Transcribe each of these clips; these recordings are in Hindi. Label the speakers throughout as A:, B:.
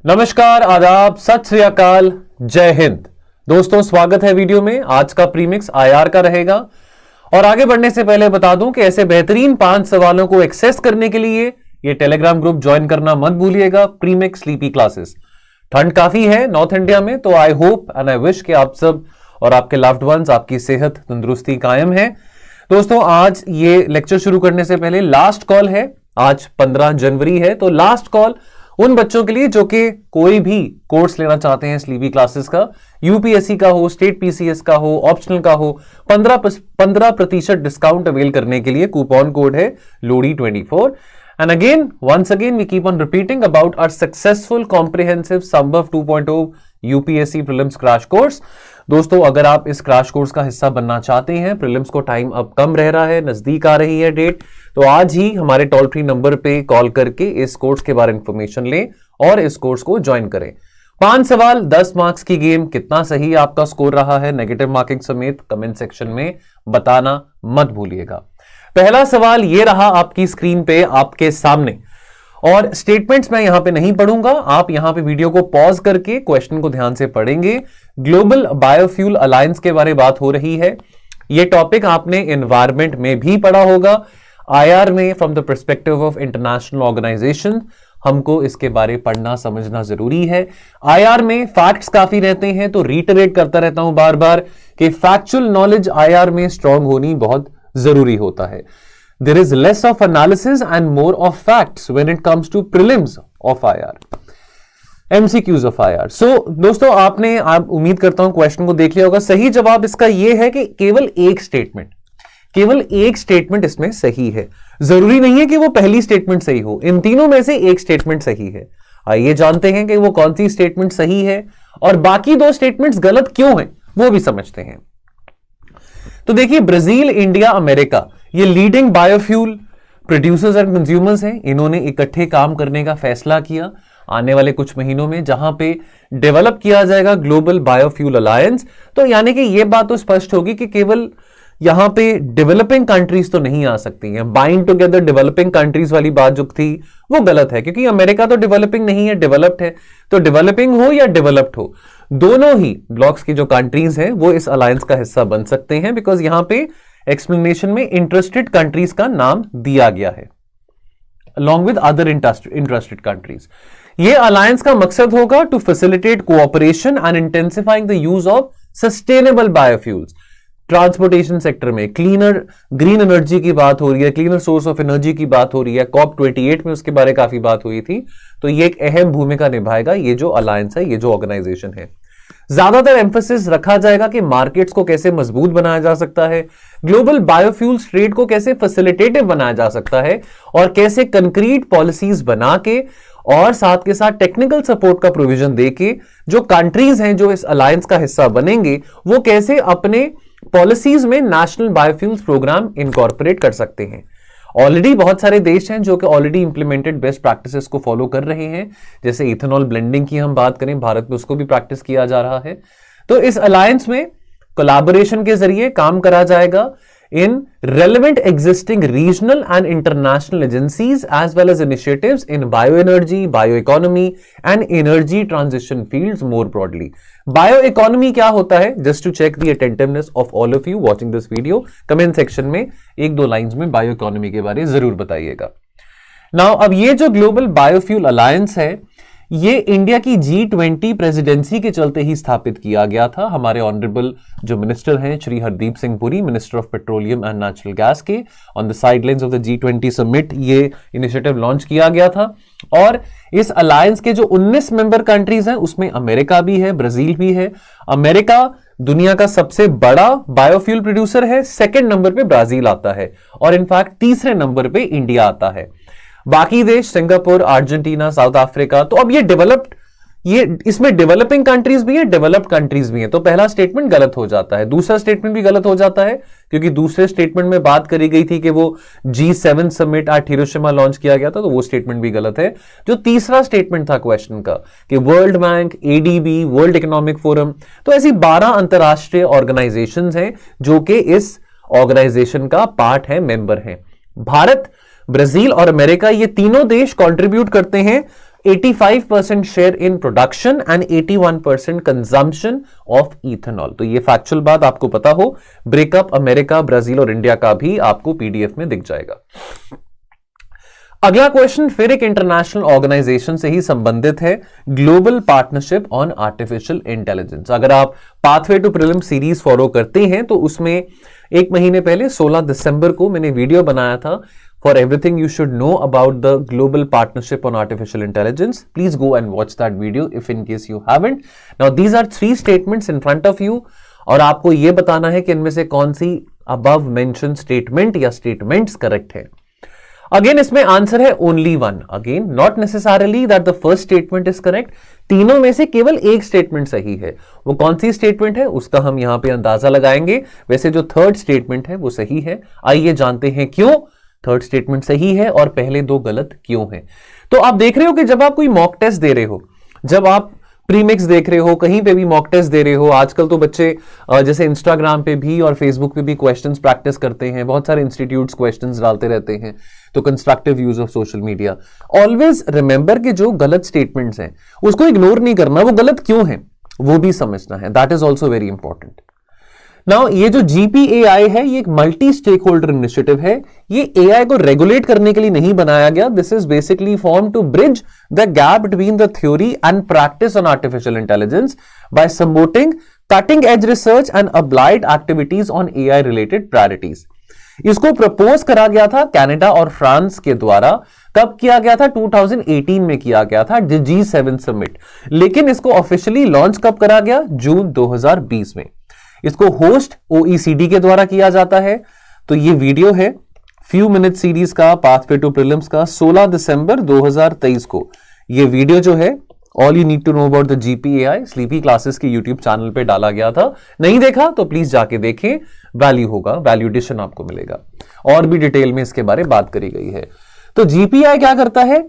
A: नमस्कार, आदाब, सत श्री अकाल, जय हिंद। दोस्तों, स्वागत है वीडियो में। आज का प्रीमिक्स आईआर का रहेगा। और आगे बढ़ने से पहले बता दूं कि ऐसे बेहतरीन 5 सवालों को एक्सेस करने के लिए ये टेलीग्राम ग्रुप ज्वाइन करना मत भूलिएगा। Premix sleepy classes. ठंड काफी है नॉर्थ इंडिया में, तो I hope and I wish कि आप सब और आपके लव्ड वंस, आपकी सेहत तंदुरुस्ती कायम है। दोस्तों, आज ये लेक्चर शुरू करने से पहले लास्ट कॉल है। आज 15 जनवरी है, तो लास्ट कॉल उन बच्चों के लिए जो कि कोई भी कोर्स लेना चाहते हैं स्लीपी क्लासेस का, यूपीएससी का हो, स्टेट पीसीएस का हो, ऑप्शनल का हो। 15% डिस्काउंट अवेल करने के लिए कूपन कोड है LODI24। And again once again we keep on repeating about our successful comprehensive Sambhav 2.0 UPSC prelims crash course. दोस्तों, अगर आप इस क्रैश कोर्स का हिस्सा बनना चाहते हैं, प्रीलिम्स को टाइम अब कम रह रहा है, नजदीक आ रही है डेट, तो आज ही हमारे टोल फ्री नंबर पे कॉल करके इस कोर्स के बारे में इंफॉर्मेशन लें और इस कोर्स को ज्वाइन करें। 5 सवाल, 10 मार्क्स की गेम। कितना सही आपका स्कोर रहा है नेगेटिव मार्किंग समेत कमेंट सेक्शन में बताना मत भूलिएगा। पहला सवाल ये रहा आपकी स्क्रीन पे आपके सामने, और स्टेटमेंट्स मैं यहां पे नहीं पढ़ूंगा, आप यहां पे वीडियो को पॉज करके क्वेश्चन को ध्यान से पढ़ेंगे। ग्लोबल बायोफ्यूल अलायंस के बारे में बात हो रही है। यह टॉपिक आपने एनवायरमेंट में भी पढ़ा होगा, आईआर में from the perspective of international organization. हमको इसके बारे पढ़ना समझना जरूरी है। आईआर में फैक्ट्स काफी रहते हैं, तो रीटरेट करता रहता हूं बार बार कि फैक्चुअल नॉलेज आईआर में स्ट्रांग होनी बहुत जरूरी होता है। There is less of analysis and more of facts when it comes to prelims of IR, MCQs of IR. So दोस्तों, आप उम्मीद करता हूं क्वेश्चन को देख लिया होगा। सही जवाब इसका यह है कि केवल एक स्टेटमेंट इसमें सही है। जरूरी नहीं है कि वो पहली स्टेटमेंट सही हो, इन तीनों में से एक स्टेटमेंट सही है। आइए जानते हैं कि वो कौन सी स्टेटमेंट सही है और बाकी 2 स्टेटमेंट्स गलत क्यों हैं, वो भी समझते हैं। तो देखिए, ब्राजील, इंडिया, अमेरिका, ये leading biofuel producers and consumers हैं। इन्होंने इकट्ठे काम करने का फैसला किया आने वाले कुछ महीनों में, जहां पे डेवलप किया जाएगा ग्लोबल बायोफ्यूल अलायंस। तो यानी कि यह बात तो स्पष्ट होगी कि केवल यहां पे डेवलपिंग कंट्रीज तो नहीं आ सकती हैं। बाइंड टुगेदर डेवलपिंग कंट्रीज वाली बात जो थी वो गलत है, क्योंकि अमेरिका तो डेवलपिंग नहीं है, डेवलप्ड है। तो डेवलपिंग हो या डेवलप्ड हो, दोनों ही ब्लॉक्स की जो कंट्रीज हैं वो इस अलायंस का हिस्सा बन सकते हैं, बिकॉज यहां पे एक्सप्लेनेशन में इंटरेस्टेड कंट्रीज का नाम दिया गया है along with other interested countries। ये अलायंस का मकसद होगा to facilitate cooperation and intensifying the use of sustainable biofuels. Transportation sector में क्लीनर ग्रीन एनर्जी की बात हो रही है, क्लीनर सोर्स ऑफ एनर्जी की बात हो रही है। COP28 में उसके बारे में काफी बात हुई थी। तो ये एक अहम भूमिका निभाएगा ये जो अलायंस है, ये जो ऑर्गेनाइजेशन है। ज्यादातर एम्फेसिस रखा जाएगा कि मार्केट्स को कैसे मजबूत बनाया जा सकता है, ग्लोबल बायोफ्यूल्स ट्रेड को कैसे फैसिलिटेटिव बनाया जा सकता है, और कैसे कंक्रीट पॉलिसीज बना के और साथ के साथ टेक्निकल सपोर्ट का प्रोविजन देके जो कंट्रीज हैं जो इस अलायंस का हिस्सा बनेंगे, वो कैसे अपने पॉलिसीज में नेशनल बायोफ्यूल्स प्रोग्राम इनकॉर्पोरेट कर सकते हैं। ऑलरेडी बहुत सारे देश हैं जो कि ऑलरेडी इंप्लीमेंटेड बेस्ट प्रैक्टिसेस को फॉलो कर रहे हैं। जैसे इथेनॉल ब्लेंडिंग की हम बात करें, भारत में उसको भी प्रैक्टिस किया जा रहा है। तो इस अलायंस में कोलैबोरेशन के जरिए काम करा जाएगा इन relevant existing regional and international agencies as well as initiatives in bioenergy, bioeconomy and energy transition fields more broadly। Bioeconomy क्या होता है? Just to check the attentiveness of all of you watching this video, comment section में 1-2 लाइंस में bioeconomy के बारे में जरूर बताइएगा। Now, अब ये जो ग्लोबल बायोफ्यूल अलायंस है, ये इंडिया की G20 प्रेसिडेंसी के चलते ही स्थापित किया गया था। हमारे ऑनरेबल जो मिनिस्टर हैं Shri Hardeep Singh Puri, minister of petroleum and natural gas के, on the sidelines of the G20 summit ये इनिशिएटिव लॉन्च किया गया था। और इस अलायंस के जो 19 मेंबर कंट्रीज हैं उसमें अमेरिका भी है, ब्राजील भी है। अमेरिका दुनिया का सबसे बड़ा बायोफ्यूल प्रोड्यूसर है, 2nd नंबर पे ब्राजील आता है, और इनफैक्ट 3रे नंबर पे इंडिया आता है। बाकी देश सिंगापुर, अर्जेंटीना, साउथ अफ्रीका। तो अब ये डेवलप्ड, ये इसमें डेवलपिंग कंट्रीज भी है, डेवलप्ड कंट्रीज भी है। तो पहला स्टेटमेंट गलत हो जाता है, दूसरा स्टेटमेंट भी गलत हो जाता है, क्योंकि दूसरे स्टेटमेंट में बात करी गई थी कि वो G7 summit eight Hiroshima launch किया गया था, तो वो स्टेटमेंट भी गलत है। जो तीसरा स्टेटमेंट था क्वेश्चन का कि world bank, ADB, world economic forum, तो ऐसी 12 अंतरराष्ट्रीय ऑर्गेनाइजेशंस हैं जो कि इस ऑर्गेनाइजेशन का पार्ट है, मेंबर हैं। भारत, ब्राजील और अमेरिका, ये तीनों देश कंट्रीब्यूट करते हैं 85% share in production and 81% consumption of ethanol. तो ये फैक्चुअल बात आपको पता हो। ब्रेकअप अमेरिका, ब्राजील और इंडिया का भी आपको पीडीएफ में दिख जाएगा। अगला क्वेश्चन फिर एक इंटरनेशनल ऑर्गेनाइजेशन से ही संबंधित है, global partnership on artificial intelligence. अगर आप pathway to prelim series follow करते हैं तो उसमें एक महीने पहले 16 दिसंबर को मैंने वीडियो बनाया था for everything you should know about the global partnership on artificial intelligence. Please go and watch that video if in case you haven't. Now these are 3 statements in front of you और आपको यह बताना है कि इनमें से कौन सी अबव मेंशन स्टेटमेंट या स्टेटमेंट्स करेक्ट है। अगेन इसमें आंसर है only one. Again not necessarily that the first statement is correct. तीनों में से केवल एक स्टेटमेंट सही है। वो कौन सी स्टेटमेंट है उसका हम यहां पे अंदाजा लगाएंगे। वैसे जो थर्ड स्टेटमेंट है वो सही है। आइए जानते हैं क्यों थर्ड स्टेटमेंट सही है और पहले 2 गलत क्यों है। तो आप देख रहे हो कि जब आप कोई मॉक टेस्ट दे रहे हो, जब आप प्रीमिक्स देख रहे हो, कहीं पे भी मॉक टेस्ट दे रहे हो, आजकल तो बच्चे जैसे इंस्टाग्राम पे भी और फेसबुक पे भी क्वेश्चंस प्रैक्टिस करते हैं, बहुत सारे इंस्टीट्यूट्स क्वेश्चंस डालते रहते हैं, तो constructive use of social media. Always remember कि जो गलत स्टेटमेंट्स हैं उसको इग्नोर नहीं करना, वो गलत क्यों है वो भी समझना है। That is also very important. Now ये जो जीपीएआई है ये एक मल्टी स्टेक होल्डर इनिशिएटिव है। ये एआई को रेगुलेट करने के लिए नहीं बनाया गया। This is basically form to bridge the gap between the theory and practice on artificial intelligence by supporting cutting edge research and applied activities on AI related priorities. इसको प्रपोज करा गया था कनाडा और फ्रांस के द्वारा। कब किया गया था? 2018 में किया गया था G7 समिट। लेकिन इसको ऑफिशियली लॉन्च कब करा गया? जून 2020 में। इसको होस्ट ओईसीडी के द्वारा किया जाता है। तो ये वीडियो है फ्यू मिनट सीरीज का पाथवे टू प्रीलिम्स का 16 दिसंबर 2023 को। ये वीडियो जो है all you need to know about the GPAI sleepy classes के यूट्यूब चैनल पे डाला गया था। नहीं देखा तो प्लीज जाके देखें, वैल्यू होगा, वैल्यूडेशन आपको मिलेगा। और भी डिटेल में इसके बारे में बात करी गई है। तो जीपीएआई क्या करता है?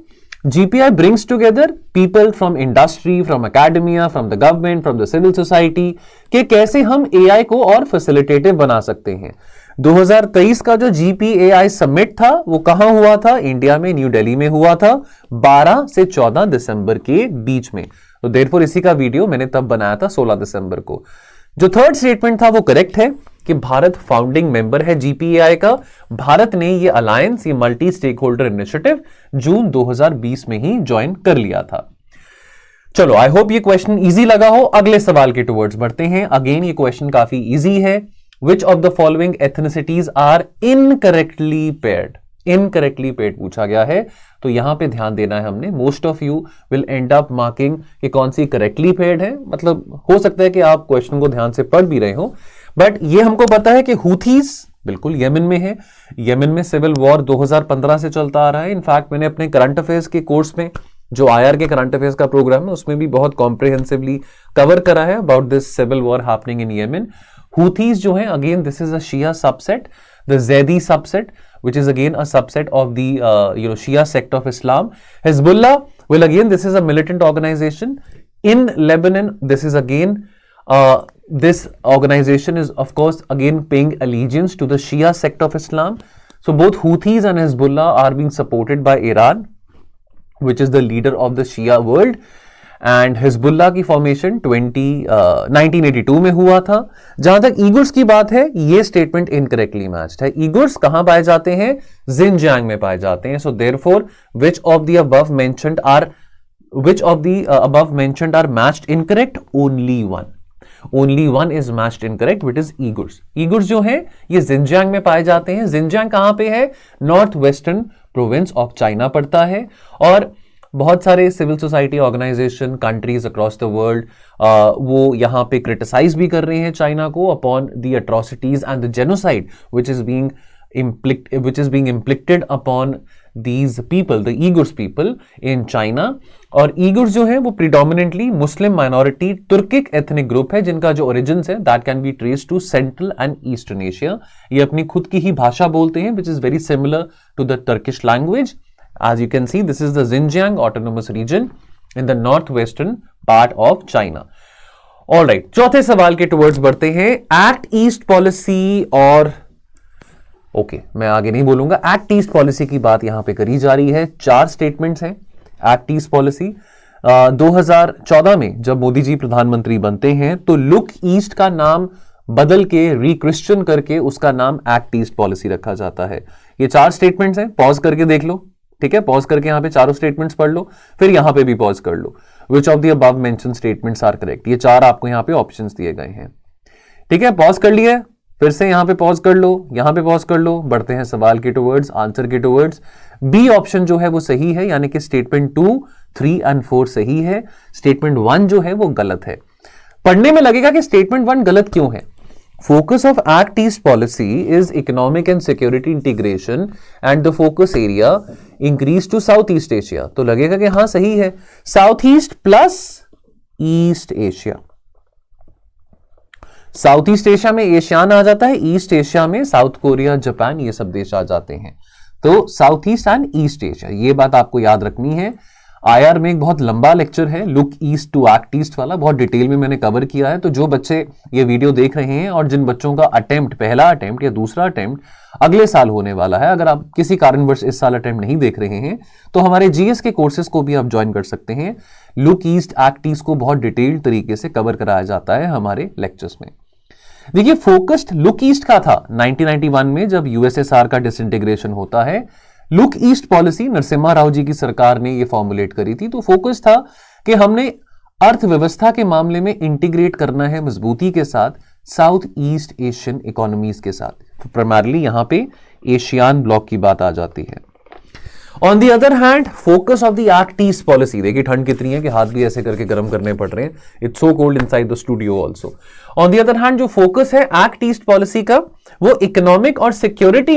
A: GPI brings together people from industry, from academia, from the government, from the civil society कि कैसे हम AI को और फैसिलिटेटिव बना सकते हैं। 2023 का जो GPAI समिट था वो कहां हुआ था? इंडिया में न्यू दिल्ली में हुआ था 12 से 14 दिसंबर के बीच में। तो देयरफॉर इसी का वीडियो मैंने तब बनाया था 16 दिसंबर को। जो थर्ड स्टेटमेंट था वो करेक्ट है कि भारत फाउंडिंग मेंबर है जीपीएआई का। भारत ने ये अलायंस, ये मल्टी स्टेक होल्डर इनिशिएटिव जून 2020 में ही ज्वाइन कर लिया था। चलो आई होप ये क्वेश्चन इजी लगा हो। अगले सवाल के टुवर्ड्स बढ़ते हैं। अगेन ये क्वेश्चन काफी इजी है। Which of the following ethnicities are incorrectly paired? Incorrectly paired पूछा गया है। तो यहां पे ध्यान देना है हमने। Most of you will and up marking कि कौन सी करेक्टली पेयर्ड है। मतलब हो सकता है कि आप क्वेश्चन को ध्यान से पढ़ भी रहे हो, बट ये हमको पता है कि हुथीज बिल्कुल यमन में है। यमन में सिविल वॉर 2015 से चलता आ रहा है। इनफैक्ट मैंने अपने करंट अफेयर्स के कोर्स में, जो आईआर के करंट अफेयर्स का प्रोग्राम है, उसमें भी बहुत कॉम्प्रिहेंसिवली कवर करा है about this civil war happening in Yemen. Houthis जो है, again this is a Shia subset, the Zaidi subset, which is again a subset of the Shia sect of Islam. Hezbollah, well again this is a militant organization in Lebanon. This is again this organization is of course again paying allegiance to the Shia sect of Islam. So both Houthis and Hezbollah are being supported by Iran, which is the leader of the Shia world. And Hezbollah की फॉर्मेशन 1982 में हुआ था। जहां तक ईगुर्स की बात है, ये स्टेटमेंट इनकरेक्टली मैच्ड है। ईगुर्स कहां पाए जाते हैं? जिनजियांग में पाए जाते हैं। So therefore which of the above mentioned are matched incorrect? Only one. Only one is matched incorrect, which is Uighurs. Uighurs जो है ये जिनजियांग में पाए जाते हैं। जिनजियांग कहां पे है? North western province of China पड़ता है। और बहुत सारे civil society organization, countries across the world वो यहां पे क्रिटिसाइज भी कर रहे हैं चाइना को upon the atrocities and the genocide which is being inflicted upon these people, the Uyghurs people in China. और Uyghurs जो है वो predominantly Muslim minority Turkic ethnic group है, जिनका जो ओरिजिन्स है that can be traced to central and eastern Asia. ये अपनी खुद की ही भाषा बोलते हैं which is very similar to the Turkish language. As you can see, this is the Xinjiang Autonomous Region in the northwestern part of China. All right, चौथे सवाल के टुवर्ड्स बढ़ते हैं। एक्ट ईस्ट पॉलिसी और मैं आगे नहीं बोलूंगा। एक्ट ईस्ट पॉलिसी की बात यहां पे करी जा रही है। 4 स्टेटमेंट्स हैं। एक्ट ईस्ट पॉलिसी 2014 में जब मोदी जी प्रधानमंत्री बनते हैं तो लुक ईस्ट का नाम बदल के रिक्रिश्चियन करके उसका नाम एक्ट ईस्ट पॉलिसी रखा जाता है। ये 4 स्टेटमेंट्स हैं, पॉज करके देख लो, ठीक है, पॉज करके यहां पे चारों स्टेटमेंट्स पढ़ लो, फिर यहां पे भी पॉज कर लो। Which of the above mention statements are correct, ये 4 आपको यहां पे ऑप्शंस दिए गए हैं, ठीक है। पॉज कर लिए, फिर से यहां पे पॉज कर लो, यहां पे पॉज कर लो, बढ़ते हैं सवाल के टुवर्ड्स, आंसर के टुवर्ड्स। बी ऑप्शन जो है वो सही है, यानी कि स्टेटमेंट 2, 3 एंड 4 सही है, स्टेटमेंट 1 जो है वो गलत है। पढ़ने में लगेगा कि स्टेटमेंट 1 गलत क्यों है। Focus of Act East policy is economic and security integration and the focus area increased to Southeast Asia। तो लगेगा कि हाँ सही है, Southeast plus East Asia। South East Asia में एशियान आ जाता है, ईस्ट एशिया में साउथ कोरिया, जापान, ये सब देश आ जाते हैं। तो south east and east Asia, ये बात आपको याद रखनी है। आईआर में एक बहुत लंबा लेक्चर है look east to act east वाला, बहुत डिटेल में मैंने कवर किया है। तो जो बच्चे ये वीडियो देख रहे हैं और जिन बच्चों का अटेम्प्ट, पहला अटेम्प्ट या दूसरा अटेम्प्ट अगले साल होने वाला है, अगर आप किसी कारणवश इस साल अटेम्प्ट नहीं देख रहे हैं तो हमारे जीएस के कोर्सेज को भी आप ज्वाइन कर सकते हैं। लुक ईस्ट एक्ट ईस्ट को बहुत डिटेल्ड तरीके से कवर कराया जाता है हमारे लेक्चर्स में। देखिए, फोकस्ड लुक ईस्ट का था 1991 में जब यूएसएसआर का डिसइंटीग्रेशन होता है। Look east policy Narasimha Rao ji की सरकार ने यह फॉर्मुलेट करी थी। तो फोकस था कि हमने अर्थव्यवस्था के मामले में इंटीग्रेट करना है मजबूती के साथ साउथ ईस्ट एशियन इकोनॉमीज के साथ। तो प्राइमरली यहां पे एशियान ब्लॉक की बात आ जाती है। On the other hand, focus of the act east policy, देखिए ठंड कितनी है कि हाथ भी ऐसे करके गर्म करने पड़ रहे हैं। It's so cold inside the studio also. On the other hand, जो फोकस है एक्ट ईस्ट पॉलिसी का वो इकोनॉमिक एंड सिक्योरिटी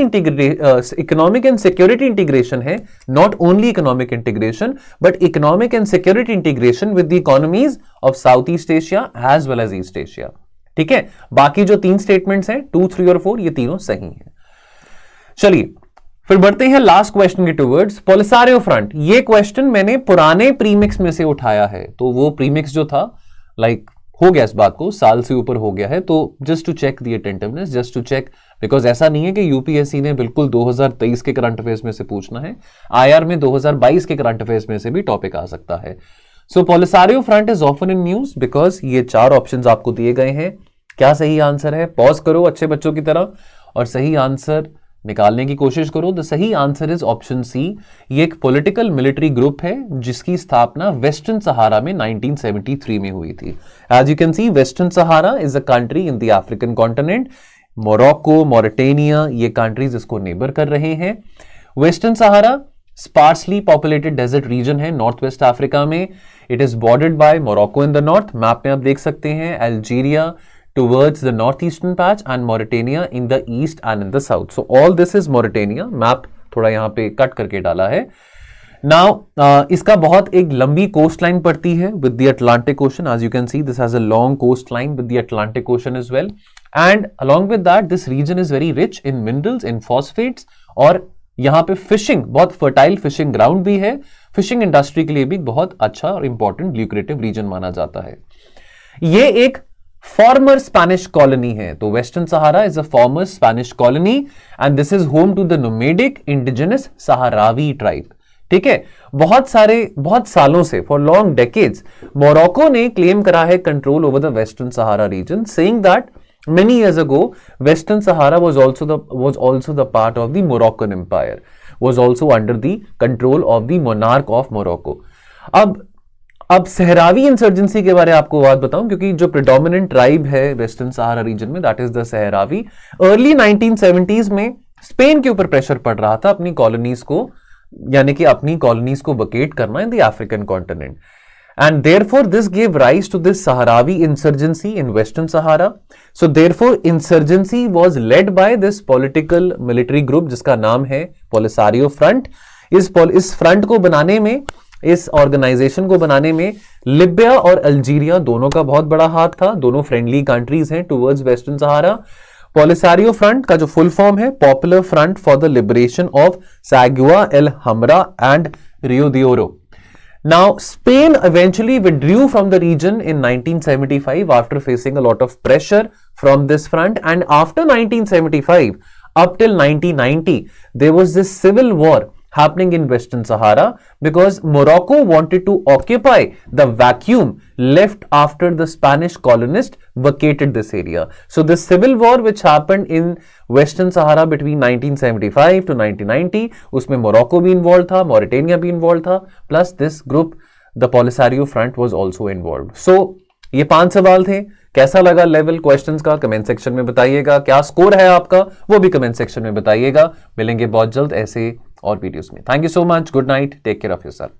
A: इंटीग्रेशन है। Not only economic integration but economic and security integration with the economies of South East Asia as well as East Asia, ठीक है। बाकी जो 3 स्टेटमेंट्स हैं 2, 3 और 4 ये तीनों सही हैं। चलिए फिर बढ़ते हैं लास्ट क्वेश्चन के टुवर्ड्स, पोलिसारियो फ्रंट। ये क्वेश्चन मैंने पुराने प्रीमिक्स में से उठाया है। तो वो प्रीमिक्स जो था हो गया, इस बात को साल से ऊपर हो गया है। तो just to check the attentiveness, just to check, because ऐसा नहीं है कि यूपीएससी ने बिल्कुल 2023 के करंट अफेयर्स में से पूछना है। आईआर में 2022 के करंट अफेयर्स में से भी टॉपिक आ सकता है। So Polisario Front is often in news because ये 4 ऑप्शंस आपको दिए गए हैं। क्या सही आंसर है? पॉज करो अच्छे बच्चों की तरह और सही आंसर निकालने की कोशिश करो। द सही आंसर इज ऑप्शन सी। ये एक पॉलिटिकल मिलिट्री ग्रुप है जिसकी स्थापना वेस्टर्न सहारा में 1973 में हुई थी। As you can see, Western Sahara is a country in the African continent. Morocco, Mauritania, ये कंट्रीज इसको नेबर कर रहे हैं। Western Sahara sparsely populated desert region है नॉर्थ वेस्ट अफ्रीका में। It is bordered by Morocco in the north, map में आप देख सकते हैं, Algeria towards the northeastern patch and Mauritania in the east and in the south. So all this is Mauritania. Map थोड़ा यहाँ पे कट करके डाला है। Now इसका बहुत एक लंबी कोस्ट लाइन पड़ती है with the Atlantic Ocean. As you can see, this has a long coastline with the Atlantic Ocean as well. And along with that, this region is very rich in minerals, in phosphates, और यहाँ पे फिशिंग, बहुत फर्टाइल फिशिंग ग्राउंड भी है। फिशिंग इंडस्ट्री के लिए भी बहुत अच्छा और इंपॉर्टेंट ल्यूक्रेटिव रीजन माना जाता है। ये एक फॉर्मर स्पेनिश कॉलोनी है। तो Western Sahara is a former Spanish colony and this is home to the nomadic indigenous Sahrawi tribe, ठीक है। बहुत सालों से, फॉर लॉन्ग डेकेड्स, मोरक्को ने क्लेम करा है control over the Western Sahara region, saying that many years ago Western Sahara was also the part of the Moroccan Empire, was also under the control of the monarch of Morocco। अब सहरावी इंसर्जेंसी के बारे में आपको बात बताऊं, क्योंकि जो प्रिडोमिनेंट ट्राइब है वेस्टर्न सहारा रीजन में, that is the Sahrawi. Early 1970s में स्पेन के ऊपर प्रेशर पड़ रहा था अपनी कॉलोनीज को, यानी कि अपनी कॉलोनीज को वकेट करना इन the African continent, and therefore this gave rise to this Sahrawi insurgency in Western Sahara। So therefore insurgency was led by this political military group जिसका नाम है पोलिसारियो फ्रंट। इस फ्रंट को बनाने में, इस ऑर्गेनाइजेशन को बनाने में लिबिया और अल्जीरिया दोनों का बहुत बड़ा हाथ था। दोनों फ्रेंडली कंट्रीज हैं towards Western Sahara. Polisario Front का जो फुल फॉर्म है Popular Front for the Liberation of Saguia el Hamra and Rio de Oro. Now, Spain eventually withdrew from the region in 1975 after facing a lot of pressure from this front, and after 1975 up till 1990 there was this civil war happening in Western Sahara because Morocco wanted to occupy the vacuum left after the Spanish colonists vacated this area. So the civil war which happened in Western Sahara between 1975 to 1990, उसमें Morocco भी involved था, Mauritania भी involved था, plus this group, the Polisario Front was also involved. So ये 5 सवाल थे. कैसा लगा लेवल क्वेश्चंस का कमेंट सेक्शन में बताइएगा. क्या स्कोर है आपका वो भी कमेंट सेक्शन में बताइएगा. मिलेंगे बहुत जल्द ऐसे और वीडियोस में. Thank you so much. Good night. Take care of yourself.